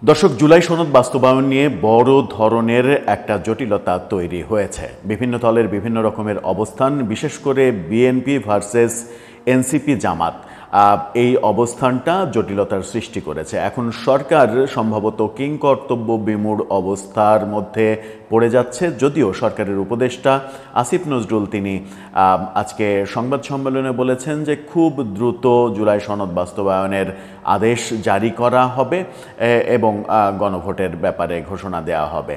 দর্শক, জুলাই সনদ বাস্তবায়ন নিয়ে বড় ধরনের একটা জটিলতা তৈরি হয়েছে। বিভিন্ন দলের বিভিন্ন রকমের অবস্থান, বিশেষ করে বিএনপি ভার্সেস এনসিপি জামাত, এই অবস্থানটা জটিলতার সৃষ্টি করেছে। এখন সরকার সম্ভবত কিংকর্তব্য বিমূঢ় অবস্থার মধ্যে পড়ে যাচ্ছে, যদিও সরকারের উপদেষ্টা আসিফ নজরুল তিনি আজকে সংবাদ সম্মেলনে বলেছেন যে খুব দ্রুত জুলাই সনদ বাস্তবায়নের আদেশ জারি করা হবে এবং গণভোটের ব্যাপারে ঘোষণা দেওয়া হবে।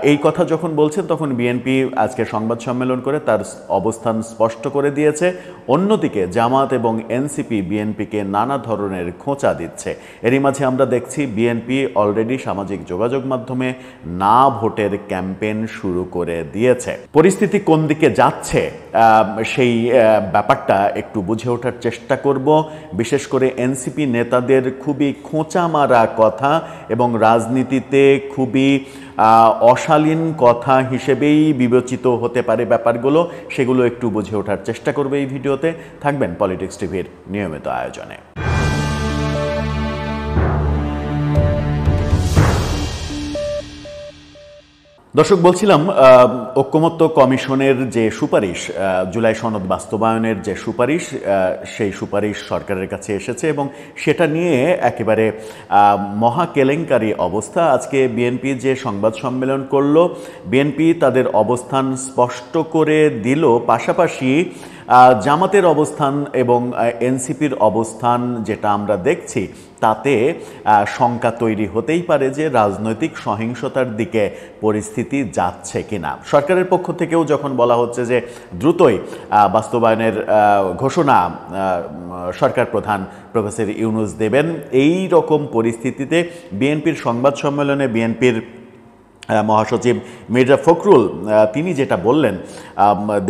এই কথা যখন বলছেন তখন বিএনপি আজকে সংবাদ সম্মেলন করে তার অবস্থান স্পষ্ট করে দিয়েছে। অন্যদিকে জামাত এবং এনসিপি বিএনপিকে নানা ধরনের খোঁচা দিচ্ছে। এরই মাঝে আমরা দেখছি বিএনপি অলরেডি সামাজিক যোগাযোগ মাধ্যমে না ভোটের ক্যাম্পেইন শুরু করে দিয়েছে। পরিস্থিতি কোন দিকে যাচ্ছে সেই ব্যাপারটা একটু বুঝে ওঠার চেষ্টা করব। বিশেষ করে এনসিপি নেতাদের খুবই খোঁচা মারা কথা এবং রাজনীতিতে খুবই অশালীন কথা হিসেবেই বিবেচিত হতে পারে ব্যাপারগুলো, সেগুলো একটু বুঝে ওঠার চেষ্টা করবে এই ভিডিওতে। থাকবেন পলিটিক্স টিভির নিয়মিত আয়োজনে। দর্শক, বলছিলাম ঐকমত্য কমিশনের যে সুপারিশ, জুলাই সনদ বাস্তবায়নের যে সুপারিশ, সেই সুপারিশ সরকারের কাছে এসেছে এবং সেটা নিয়ে একেবারে মহা কেলেঙ্কারি অবস্থা। আজকে বিএনপি যে সংবাদ সম্মেলন করলো, বিএনপি তাদের অবস্থান স্পষ্ট করে দিল, পাশাপাশি জামাতের অবস্থান এবং এনসিপির অবস্থান যেটা আমরা দেখছি তাতে শঙ্কা তৈরি হতেই পারে যে রাজনৈতিক সহিংসতার দিকে পরিস্থিতি যাচ্ছে কিনা। সরকারের পক্ষ থেকেও যখন বলা হচ্ছে যে দ্রুতই বাস্তবায়নের ঘোষণা সরকার প্রধান প্রফেসর ইউনূস দেবেন, এই রকম পরিস্থিতিতে বিএনপির সংবাদ সম্মেলনে বিএনপির মহাসচিব মির্জা ফখরুল তিনি যেটা বললেন,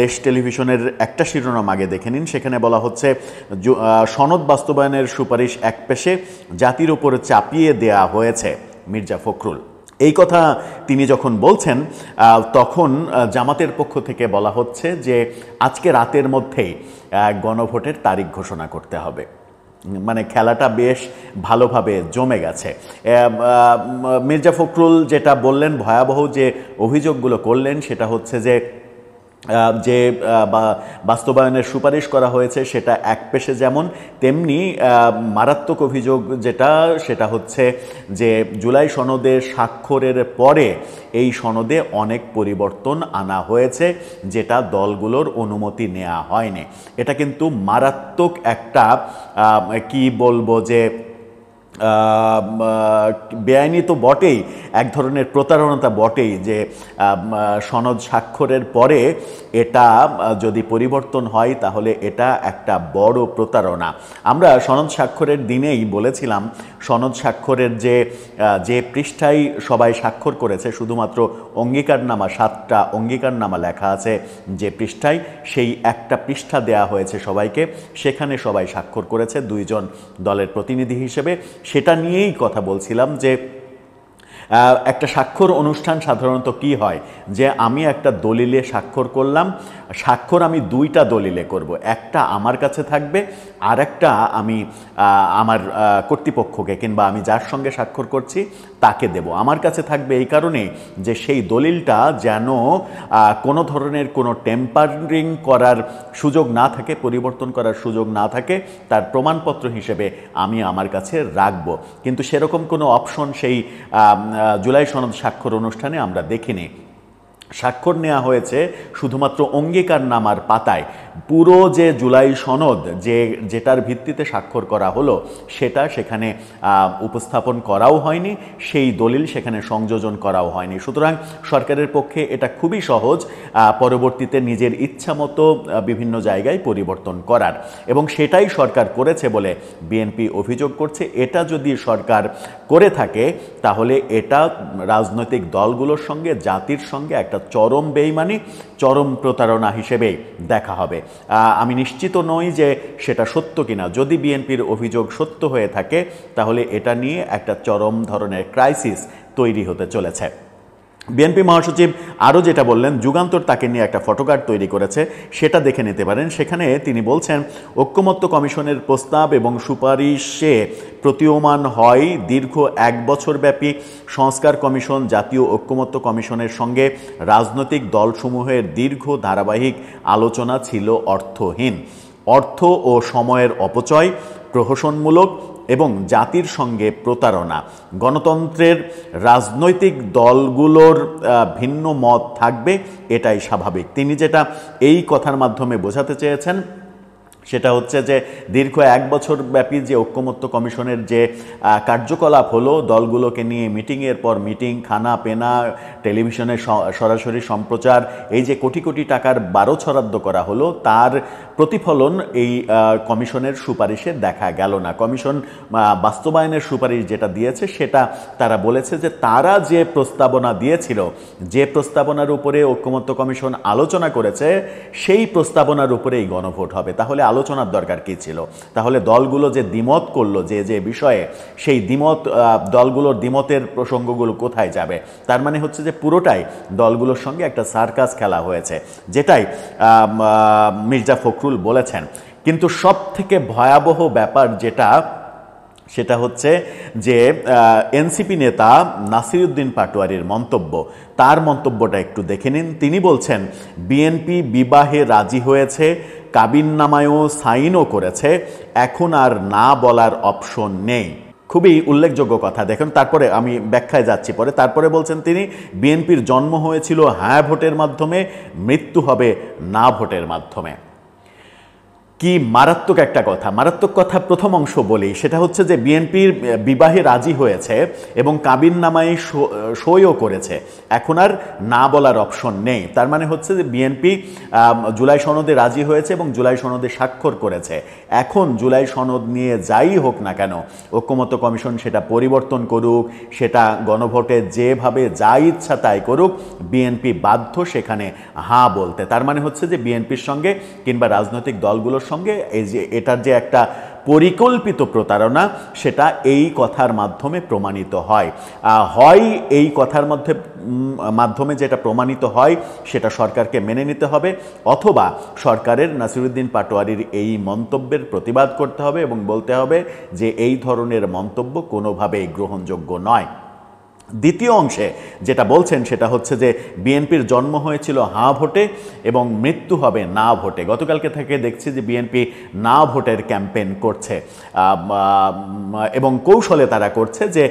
দেশ টেলিভিশনের একটা শিরোনাম আগে দেখে নিন। সেখানে বলা হচ্ছে সনদ বাস্তবায়নের সুপারিশ একপেশে জাতির উপরে চাপিয়ে দেয়া হয়েছে। মির্জা ফখরুল এই কথা তিনি যখন বলছেন তখন জামাতের পক্ষ থেকে বলা হচ্ছে যে আজকে রাতের মধ্যেই গণভোটের তারিখ ঘোষণা করতে হবে। মানে খেলাটা বেশ ভালোভাবে জমে গেছে। মির্জা ফখরুল যেটা বললেন, ভয়াবহ যে অভিযোগগুলো করলেন, সেটা হচ্ছে যে বাস্তবায়নের সুপারিশ করা হয়েছে সেটা একপেশে যেমন, তেমনি মারাত্মক অভিযোগ সেটা হচ্ছে যে জুলাই সনদে স্বাক্ষরের পরে এই সনদে অনেক পরিবর্তন আনা হয়েছে যেটা দলগুলোর অনুমতি নেওয়া হয়নি। এটা কিন্তু মারাত্মক একটা কি বলবো যে বেআইনি তো বটেই, এক ধরনের প্রতারণা বটেই যে সনদ স্বাক্ষরের পরে এটা যদি পরিবর্তন হয় তাহলে এটা একটা বড় প্রতারণা। আমরা সনদ স্বাক্ষরের দিনেই বলেছিলাম সনদ স্বাক্ষরের যে পৃষ্ঠায় সবাই স্বাক্ষর করেছে, শুধুমাত্র অঙ্গীকারনামা, 7টা অঙ্গীকারনামা লেখা আছে যে পৃষ্ঠায়, সেই একটা পৃষ্ঠা দেয়া হয়েছে সবাইকে, সেখানে সবাই স্বাক্ষর করেছে 2 জন দলের প্রতিনিধি হিসেবে। সেটা নিয়েই কথা বলছিলাম যে একটা স্বাক্ষর অনুষ্ঠান সাধারণত কি হয় যে আমি একটা দলিলে স্বাক্ষর করলাম, স্বাক্ষর আমি 2টা দলিলে করব, একটা আমার কাছে থাকবে আর একটা আমি আমার কর্তৃপক্ষকে কিংবা আমি যার সঙ্গে স্বাক্ষর করছি তাকে দেব। আমার কাছে থাকবে এই কারণে যে সেই দলিলটা যেন কোনো ধরনের কোনো টেম্পারিং করার সুযোগ না থাকে, পরিবর্তন করার সুযোগ না থাকে, তার প্রমাণপত্র হিসেবে আমি আমার কাছে রাখব। কিন্তু সেরকম কোনো অপশন সেই জুলাই সনদ স্বাক্ষর অনুষ্ঠানে আমরা দেখিনি। স্বাক্ষর নেওয়া হয়েছে শুধুমাত্র অঙ্গীকারনামার পাতায়। পুরো যে জুলাই সনদ যেটার ভিত্তিতে স্বাক্ষর করা হলো সেটা সেখানে উপস্থাপন করাও হয়নি, সেই দলিল সেখানে সংযোজন করাও হয়নি। সুতরাং সরকারের পক্ষে এটা খুবই সহজ পরবর্তীতে নিজের ইচ্ছা মতো বিভিন্ন জায়গায় পরিবর্তন করার, এবং সেটাই সরকার করেছে বলে বিএনপি অভিযোগ করছে। এটা যদি সরকার করে থাকে তাহলে এটা রাজনৈতিক দলগুলোর সঙ্গে, জাতির সঙ্গে একটা চরম বেইমানি, চরম প্রতারণা হিসেবে দেখা হবে। আমি নিশ্চিত নই যে সেটা সত্য কিনা। যদি বিএনপির অভিযোগ সত্য হয়ে থাকে তাহলে এটা নিয়ে একটা চরম ধরনের ক্রাইসিস তৈরি হতে চলেছে। বিএনপি মহাসচিব আরও যেটা বললেন, যুগান্তর তাকে নিয়ে একটা ফটোকার্ড তৈরি করেছে, সেটা দেখে নিতে পারেন। সেখানে তিনি বলছেন, ঐকমত্য কমিশনের প্রস্তাব এবং সুপারিশে প্রতীয়মান হয় দীর্ঘ 1 বছরব্যাপী সংস্কার কমিশন জাতীয় ঐকমত্য কমিশনের সঙ্গে রাজনৈতিক দলসমূহের দীর্ঘ ধারাবাহিক আলোচনা ছিল অর্থহীন, অর্থ ও সময়ের অপচয়, প্রহসনমূলক এবং জাতির সঙ্গে প্রতারণা। গণতন্ত্রের রাজনৈতিক দলগুলোর ভিন্ন মত থাকবে, এটাই স্বাভাবিক। তিনি যেটা এই কথার মাধ্যমে বোঝাতে চেয়েছেন সেটা হচ্ছে যে দীর্ঘ 1 বছর ব্যাপী যে ঐকমত্য কমিশনের যে কার্যকলাপ হলো, দলগুলোকে নিয়ে মিটিংয়ের পর মিটিং, খানা পেনা, টেলিভিশনে সরাসরি সম্প্রচার, এই যে কোটি কোটি টাকার বারোছড়াদ্দ করা হলো, তার প্রতিফলন এই কমিশনের সুপারিশে দেখা গেল না। কমিশন বাস্তবায়নের সুপারিশ যেটা দিয়েছে সেটা তারা বলেছে যে তারা যে প্রস্তাবনা দিয়েছিল, যে প্রস্তাবনার উপরে ঐকমত্য কমিশন আলোচনা করেছে, সেই প্রস্তাবনার উপরেই গণভোট হবে। তাহলে আলোচনার দরকার কী ছিল? তাহলে দলগুলো যে দ্বিমত করলো যে যে বিষয়ে, সেই দ্বিমত, দলগুলোর দ্বিমতের প্রসঙ্গগুলো কোথায় যাবে? তার মানে হচ্ছে যে পুরোটাই দলগুলোর সঙ্গে একটা সার্কাস খেলা হয়েছে, যেটাই মির্জা ফখরুল বলেছেন। কিন্তু সব থেকে ভয়াবহ ব্যাপার যেটা, সেটা হচ্ছে যে এনসিপি নেতা নাসিরউদ্দিন পাটোয়ারির মন্তব্য। তার মন্তব্যটা একটু দেখে নিন। তিনি বলছেন, বিএনপি বিবাহে রাজি হয়েছে, কাবিননামায়ও সাইনও করেছে, এখন আর না বলার অপশন নেই। খুবই উল্লেখযোগ্য কথা। দেখুন, তারপরে আমি ব্যাখ্যায় যাচ্ছি পরে। তারপরে বলছেন তিনি, বিএনপির জন্ম হয়েছিল হ্যাঁ ভোটের মাধ্যমে, মৃত্যু হবে না ভোটের মাধ্যমে। কি মারাত্মক একটা কথা! মারাত্মক কথা প্রথম অংশ বলি, সেটা হচ্ছে যে বিএনপির বিবাহে রাজি হয়েছে এবং কাবিননামায় সইও করেছে, এখন আর না বলার অপশন নেই। তার মানে হচ্ছে যে বিএনপি জুলাই সনদে রাজি হয়েছে এবং জুলাই সনদে স্বাক্ষর করেছে। এখন জুলাই সনদ নিয়ে যাই হোক না কেন, ঐকমত্য কমিশন সেটা পরিবর্তন করুক, সেটা গণভোটে যেভাবে যা ইচ্ছা তাই করুক, বিএনপি বাধ্য সেখানে হাঁ বলতে। তার মানে হচ্ছে যে বিএনপির সঙ্গে কিংবা রাজনৈতিক দলগুলোর সঙ্গে এই যে এটার যে একটা পরিকল্পিত প্রতারণা, সেটা এই কথার মাধ্যমে প্রমাণিত হয়। এই কথার মাধ্যমে যেটা প্রমাণিত হয় সেটা সরকারকে মেনে নিতে হবে, অথবা সরকারের নাসিরউদ্দিন পাটোয়ারির এই মন্তব্যের প্রতিবাদ করতে হবে এবং বলতে হবে যে এই ধরনের মন্তব্য কোনোভাবেই গ্রহণযোগ্য নয়। দ্বিতীয় অংশে যেটা বলছেন সেটা হচ্ছে যে বিএনপির জন্ম হয়েছিল হাঁ ভোটে এবং মৃত্যু হবে না ভোটে। গতকালকে থেকে দেখছি যে বিএনপি না ভোটের ক্যাম্পেইন করছে এবং কৌশলে তারা করছে যে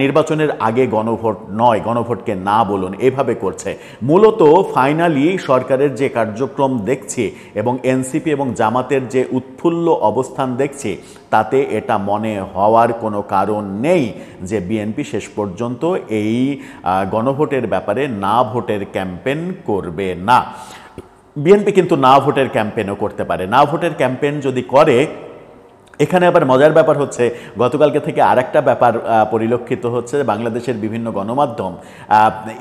নির্বাচনের আগে গণভোট নয়, গণভোটকে না বলুন, এভাবে করছে। মূলত ফাইনালি সরকারের যে কার্যক্রম দেখছি এবং এনসিপি এবং জামাতের যে উৎফুল্ল অবস্থান দেখছি, তাতে এটা মনে হওয়ার কোনো কারণ নেই যে বিএনপি শেষ পর্যন্ত এই গণভোটের ব্যাপারে না ভোটের ক্যাম্পেইন করবে না। বিএনপি কিন্তু না ভোটের ক্যাম্পেইনও করতে পারে। না ভোটের ক্যাম্পেইন যদি করে, এখানে আবার মজার ব্যাপার হচ্ছে, গতকালকে থেকে আরেকটা ব্যাপার পরিলক্ষিত হচ্ছে, বাংলাদেশের বিভিন্ন গণমাধ্যম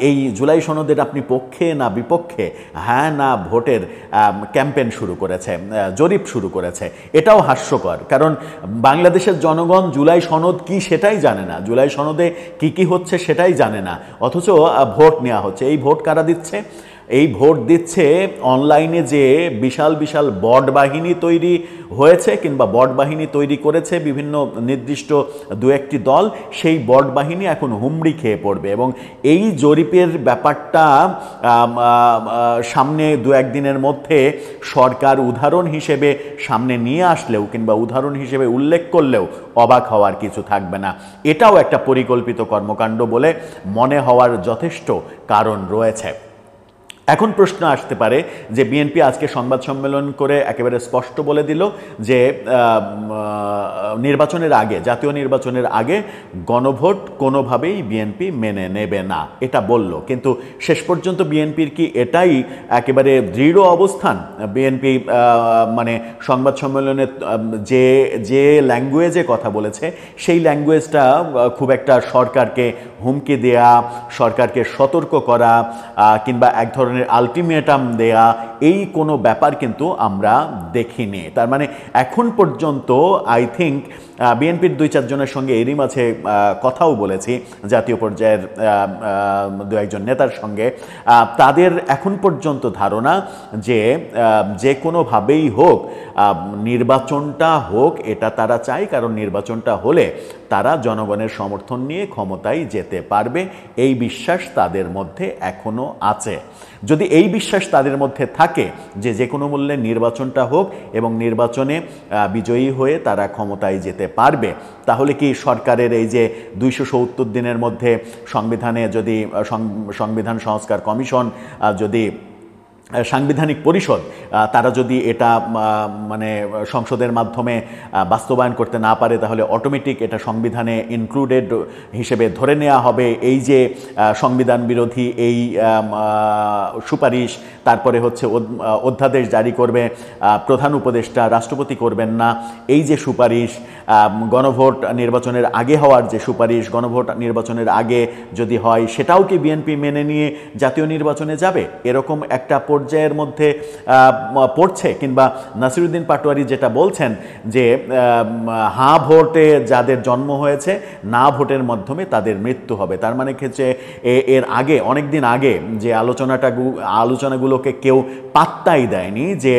এই জুলাই সনদের আপনি পক্ষে না বিপক্ষে, হ্যাঁ না ভোটের ক্যাম্পেইন শুরু করেছে, জরিপ শুরু করেছে। এটাও হাস্যকর, কারণ বাংলাদেশের জনগণ জুলাই সনদ কি সেটাই জানে না, জুলাই সনদে কি কি হচ্ছে সেটাই জানে না, অথচ ভোট নেওয়া হচ্ছে। এই ভোট কারা দিচ্ছে? এই ভোট দিচ্ছে অনলাইনে যে বিশাল বিশাল বট বাহিনী তৈরি হয়েছে কিংবা বট বাহিনী তৈরি করেছে বিভিন্ন নির্দিষ্ট দু একটি দল, সেই বট বাহিনী এখন হুমড়ি খেয়ে পড়বে। এবং এই জরিপের ব্যাপারটা সামনে দু একদিনের মধ্যে সরকার উদাহরণ হিসেবে সামনে নিয়ে আসলেও কিংবা উদাহরণ হিসেবে উল্লেখ করলেও অবাক হওয়ার কিছু থাকবে না। এটাও একটা পরিকল্পিত কর্মকাণ্ড বলে মনে হওয়ার যথেষ্ট কারণ রয়েছে। এখন প্রশ্ন আসতে পারে যে বিএনপি আজকে সংবাদ সম্মেলন করে একেবারে স্পষ্ট বলে দিল যে নির্বাচনের আগে, জাতীয় নির্বাচনের আগে গণভোট কোনোভাবেই বিএনপি মেনে নেবে না, এটা বলল। কিন্তু শেষ পর্যন্ত বিএনপির কি এটাই একেবারে দৃঢ় অবস্থান? বিএনপি মানে সংবাদ সম্মেলনে যে যে ল্যাঙ্গুয়েজে কথা বলেছে, সেই ল্যাঙ্গুয়েজটা খুব একটা সরকারকে হুমকি দেয়া, সরকারকে সতর্ক করা কিংবা এক ধরনের আলটিমেটাম দেয়া, এই কোনো ব্যাপার কিন্তু আমরা দেখিনি। তার মানে এখন পর্যন্ত আই থিঙ্ক বিএনপির 2-4 জনের সঙ্গে এরই মাঝে কথাও বলেছি, জাতীয় পর্যায়ের 2-1 নেতার সঙ্গে। তাদের এখন পর্যন্ত ধারণা যে কোনোভাবেই হোক নির্বাচনটা হোক, এটা তারা চায়, কারণ নির্বাচনটা হলে তারা জনগণের সমর্থন নিয়ে ক্ষমতায় যেতে পারবে, এই বিশ্বাস তাদের মধ্যে এখনও আছে। যদি এই বিশ্বাস তাদের মধ্যে থাকে যে কোনো মূল্যে নির্বাচনটা হোক এবং নির্বাচনে বিজয়ী হয়ে তারা ক্ষমতায় যেতে পারবে, তাহলে কি সরকারের এই যে 270 দিনের মধ্যে সংবিধানে যদি সংবিধান সংস্কার কমিশন, যদি সাংবিধানিক পরিষদ তারা যদি এটা মানে সংসদের মাধ্যমে বাস্তবায়ন করতে না পারে, তাহলে অটোমেটিক এটা সংবিধানে ইনক্লুডেড হিসেবে ধরে নেওয়া হবে? এই যে সংবিধান বিরোধী এই সুপারিশ, তারপরে হচ্ছে অধ্যাদেশ জারি করবে প্রধান উপদেষ্টা, রাষ্ট্রপতি করবেন না, এই যে সুপারিশ, গণভোট নির্বাচনের আগে হওয়ার যে সুপারিশ, গণভোট নির্বাচনের আগে যদি হয় সেটাও কি বিএনপি মেনে নিয়ে জাতীয় নির্বাচনে যাবে? এরকম একটা পর্যায়ের মধ্যে পড়ছে। কিংবা নাসিরুদ্দিন পাটোয়ারি যেটা বলছেন যে হাঁ ভোটে যাদের জন্ম হয়েছে, না ভোটের মাধ্যমে তাদের মৃত্যু হবে। তার মানে ক্ষেত্রে এর আগে, অনেক দিন আগে যে আলোচনাগুলোকে কেউ পাত্তাই দেয়নি, যে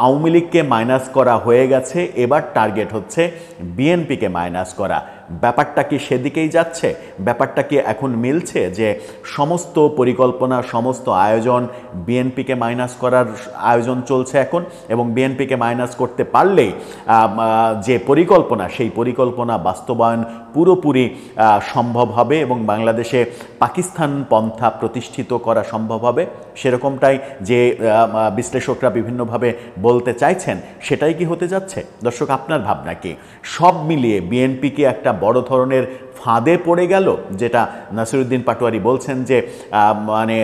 আওয়ামী লীগকে মাইনাস করা হয়ে গেছে, এবার টার্গেট হচ্ছে বিএনপিকে মাইনাস করা। ব্যাপারটা কি সেদিকেই যাচ্ছে? ব্যাপারটা কি এখন মিলছে যে সমস্ত পরিকল্পনা, সমস্ত আয়োজন বিএনপিকে মাইনাস করার আয়োজন চলছে এখন, এবং বিএনপিকে মাইনাস করতে পারলেই যে পরিকল্পনা, সেই পরিকল্পনা বাস্তবায়ন পুরোপুরি সম্ভব হবে এবং বাংলাদেশে পাকিস্তান পন্থা প্রতিষ্ঠিত করা সম্ভব হবে? সেরকমটাই যে বিশ্লেষকরা বিভিন্নভাবে বলতে চাইছেন, সেটাই কি হতে যাচ্ছে? দর্শক, আপনার ভাবনা কি? সব মিলিয়ে বিএনপি কি একটা বড় ধরনের ফাঁদে পড়ে গেল, যেটা নাসিরুদ্দিন পাটোয়ারি বলছেন যে মানে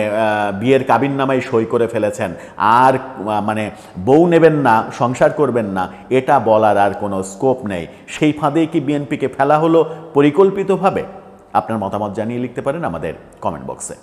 বিয়ের কাবিননামায় সই করে ফেলেছেন, আর মানে বউ নেবেন না, সংসার করবেন না, এটা বলার আর কোনো স্কোপ নেই? সেই ফাঁদেই কি বিএনপিকে ফেলা হলো পরিকল্পিতভাবে? আপনার মতামত জানিয়ে লিখতে পারেন আমাদের কমেন্ট বক্সে।